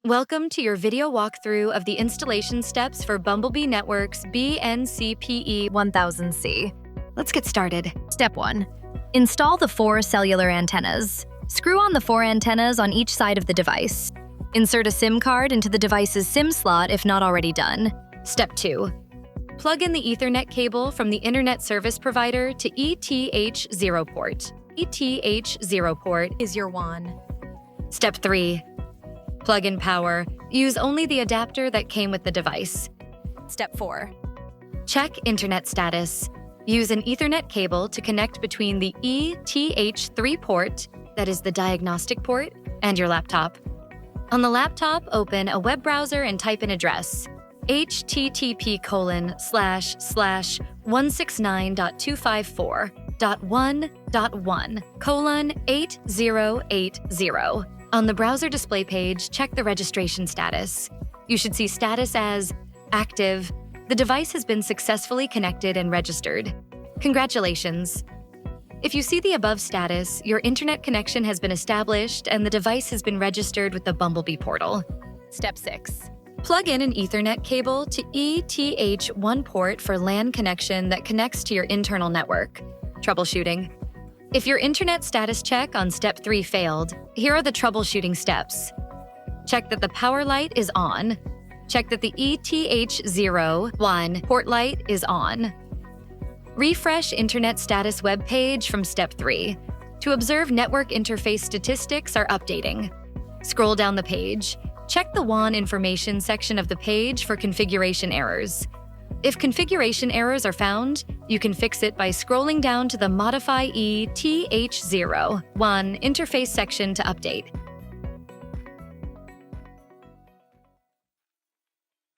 Welcome to your video walkthrough of the installation steps for Bumblebee Networks BN-CPE-1000C. Let's get started. Step 1. Install the 4 cellular antennas. Screw on the 4 antennas on each side of the device. Insert a SIM card into the device's SIM slot if not already done. Step 2. Plug in the Ethernet cable from the Internet Service Provider to ETH0 port. ETH0 port is your WAN. Step 3. Plug in power. Use only the adapter that came with the device. Step 4. Check internet status. Use an Ethernet cable to connect between the ETH3 port, that is the diagnostic port, and your laptop. On the laptop, open a web browser and type an address: http://169.254.1.1:8080. On the browser display page, check the registration status. You should see status as active. The device has been successfully connected and registered. Congratulations! If you see the above status, your internet connection has been established and the device has been registered with the Bumblebee portal. Step 6. Plug in an Ethernet cable to ETH1 port for LAN connection that connects to your internal network. Troubleshooting. If your internet status check on Step 3 failed, here are the troubleshooting steps. Check that the power light is on. Check that the ETH01 port light is on. Refresh Internet Status web page from Step 3. To observe network interface statistics are updating. Scroll down the page. Check the WAN information section of the page for configuration errors. If configuration errors are found, you can fix it by scrolling down to the Modify ETH01 interface section to update.